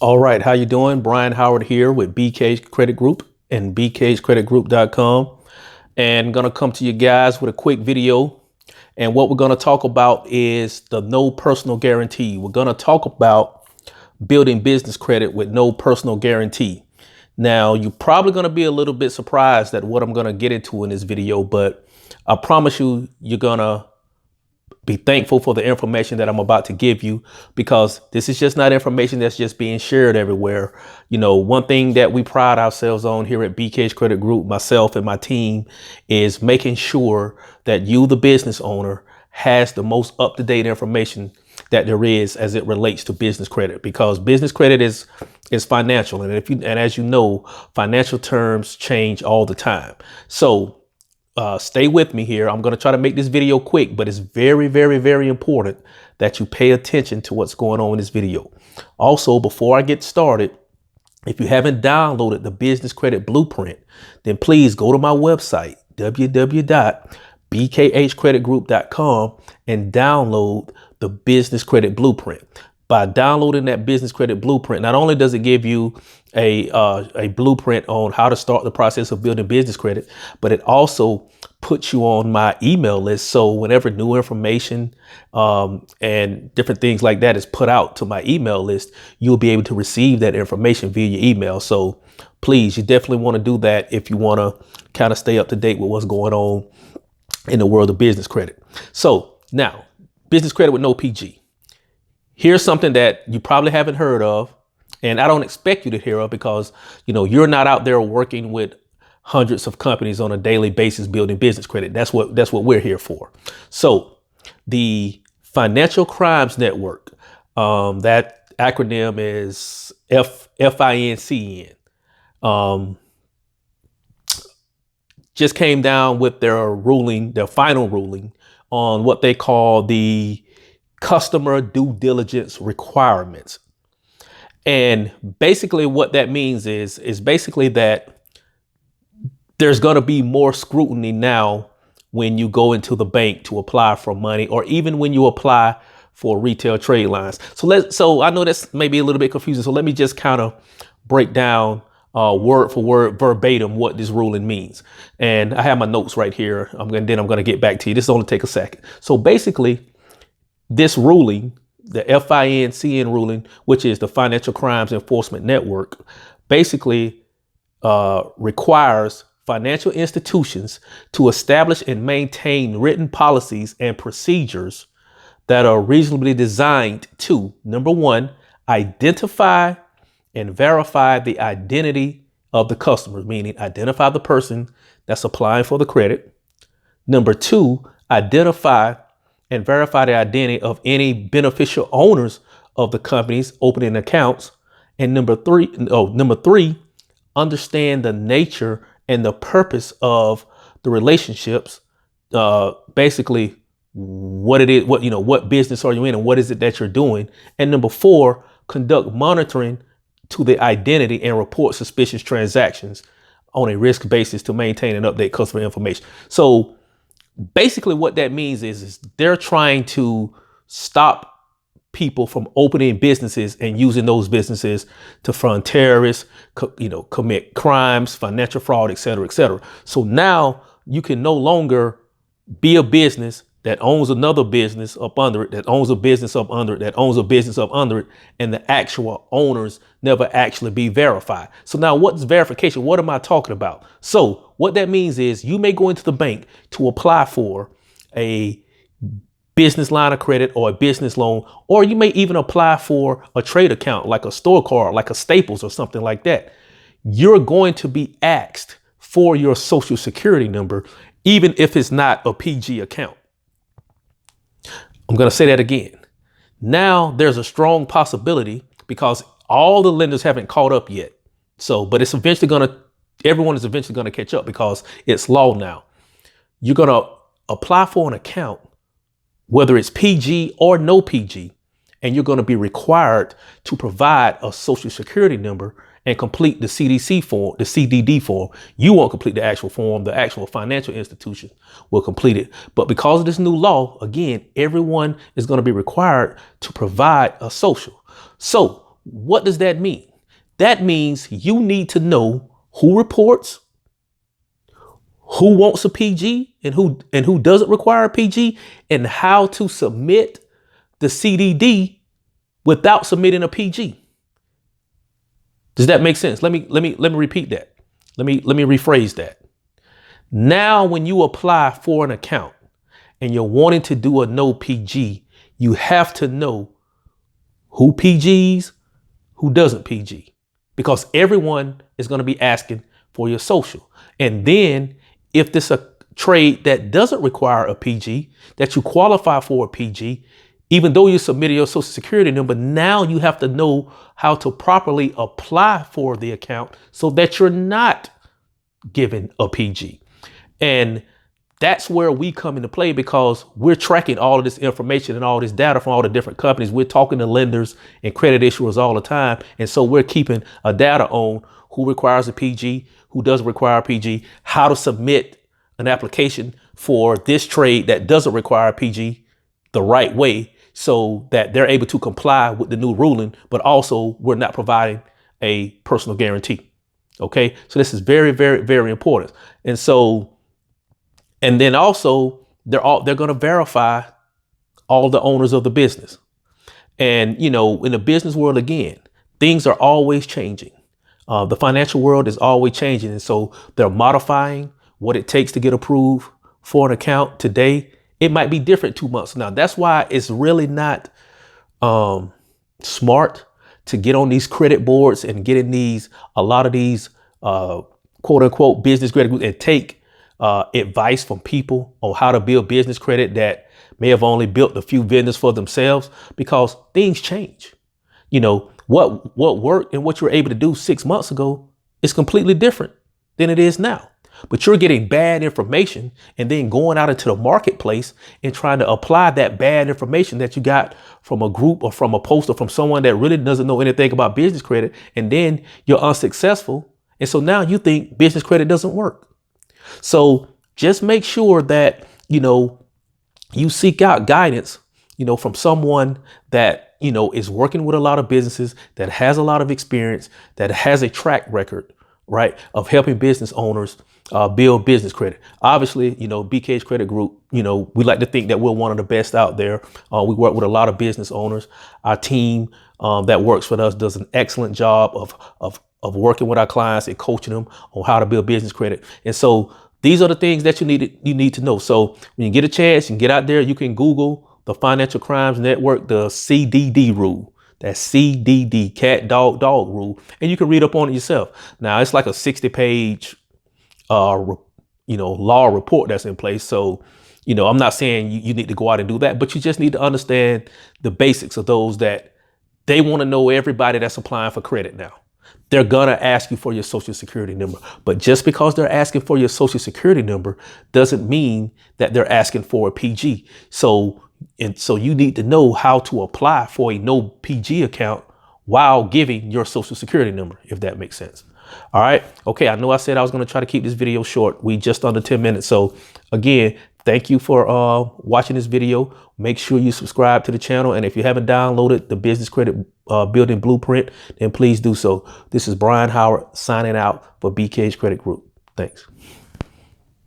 All right, how you doing? Brian Howard here with BK's Credit Group and bkscreditgroup.com. And I'm going to come to you guys with a quick video. And what we're going to talk about is the no personal guarantee. We're going to talk about building business credit with no personal guarantee. Now, you're probably going to be a little bit surprised at what I'm going to get into in this video, but I promise you, you're going to be thankful for the information that I'm about to give you, because this is just not information that's just being shared everywhere. You know, one thing that we pride ourselves on here at BK's Credit Group, myself and my team, is making sure that you, the business owner, has the most up-to-date information that there is as it relates to business credit, because business credit is financial. And as you know, financial terms change all the time. So stay with me here. I'm going to try to make this video quick, but it's very, very, very important that you pay attention to what's going on in this video. Also, before I get started, if you haven't downloaded the Business Credit Blueprint, then please go to my website, www.bkhcreditgroup.com, and download the Business Credit Blueprint. By downloading that Business Credit Blueprint, not only does it give you a blueprint on how to start the process of building business credit, but it also puts you on my email list. So whenever new information and different things like that is put out to my email list, you'll be able to receive that information via your email. So please, you definitely want to do that if you want to kind of stay up to date with what's going on in the world of business credit. So now, business credit with no PG. Here's something that you probably haven't heard of, and I don't expect you to hear of, because, you know, you're not out there working with hundreds of companies on a daily basis building business credit. That's what we're here for. So the Financial Crimes Network, that acronym is FINCN, just came down with their final ruling on what they call the customer due diligence requirements. And basically what that means is basically that there's going to be more scrutiny now when you go into the bank to apply for money, or even when you apply for retail trade lines. So I know that's maybe a little bit confusing. So let me just kind of break down word for word, verbatim, what this ruling means. And I have my notes right here. I'm going to get back to you. This will only take a second. So basically, this ruling, the FINCN ruling, which is the Financial Crimes Enforcement Network, basically requires financial institutions to establish and maintain written policies and procedures that are reasonably designed to, number one, identify and verify the identity of the customer, meaning identify the person that's applying for the credit. Number two, identify and verify the identity of any beneficial owners of the companies opening accounts. And number three, understand the nature and the purpose of the relationships. Basically, what it is, what business are you in, and what is it that you're doing? And number four, conduct monitoring to the identity and report suspicious transactions on a risk basis to maintain and update customer information. So basically what that means is they're trying to stop people from opening businesses and using those businesses to fund terrorists, commit crimes, financial fraud, et cetera, et cetera. So now you can no longer be a business that owns another business up under it, that owns a business up under it, that owns a business up under it, and the actual owners never actually be verified. So now what's verification? What am I talking about? So what that means is you may go into the bank to apply for a business line of credit or a business loan, or you may even apply for a trade account like a store card, like a Staples or something like that. You're going to be asked for your social security number, even if it's not a PG account. I'm going to say that again. Now there's a strong possibility, because all the lenders haven't caught up yet. But it's everyone is eventually going to catch up, because it's law now. You're going to apply for an account, whether it's PG or no PG, and you're going to be required to provide a social security number and complete the CDC form, the CDD form. You won't complete the actual form. The actual financial institution will complete it. But because of this new law, again, everyone is going to be required to provide a social. So what does that mean? That means you need to know who reports, who wants a PG and who doesn't require a PG, and how to submit the CDD without submitting a PG. Does that make sense? Let me repeat that. Let me rephrase that. Now, when you apply for an account and you're wanting to do a no PG, you have to know who PGs, who doesn't PG, because everyone is going to be asking for your social. And then if this a trade that doesn't require a PG, that you qualify for a PG, even though you submitted your social security number, now you have to know how to properly apply for the account so that you're not given a PG. And that's where we come into play, because we're tracking all of this information and all this data from all the different companies. We're talking to lenders and credit issuers all the time. And so we're keeping a data on who requires a PG, who doesn't require a PG, how to submit an application for this trade that doesn't require a PG the right way, so that they're able to comply with the new ruling, but also we're not providing a personal guarantee. Okay, so this is very, very, very important. And so, and then also they're going to verify all the owners of the business. And, you know, in the business world, again, things are always changing. The financial world is always changing. And so they're modifying what it takes to get approved for an account today. It might be different 2 months from now. That's why it's really not smart to get on these credit boards and get in a lot of these quote unquote business credit groups and take advice from people on how to build business credit that may have only built a few vendors for themselves, because things change. You know, what worked and what you were able to do 6 months ago is completely different than it is now. But you're getting bad information and then going out into the marketplace and trying to apply that bad information that you got from a group or from a post or from someone that really doesn't know anything about business credit. And then you're unsuccessful. And so now you think business credit doesn't work. So just make sure that, you know, you seek out guidance, you know, from someone that, you know, is working with a lot of businesses, that has a lot of experience, that has a track record, right, of helping business owners build business credit. Obviously, you know, BKH Credit Group, you know, we like to think that we're one of the best out there. We work with a lot of business owners. Our team that works for us does an excellent job of working with our clients and coaching them on how to build business credit. And so these are the things that you need to know. So when you get a chance, you can get out there, you can Google the Financial Crimes Network, the CDD rule. That's CDD, cat, dog rule. And you can read up on it yourself. Now, it's like a 60-page, you know, law report that's in place. So, you know, I'm not saying you need to go out and do that, but you just need to understand the basics of those that they want to know everybody that's applying for credit now. They're going to ask you for your social security number. But just because they're asking for your social security number doesn't mean that they're asking for a PG. So you need to know how to apply for a no PG account while giving your social security number, if that makes sense. All right. Okay. I know I said I was going to try to keep this video short. We just under 10 minutes. So again, thank you for watching this video. Make sure you subscribe to the channel. And if you haven't downloaded the Business Credit Building Blueprint, then please do so. This is Brian Howard signing out for BKH Credit Group. Thanks.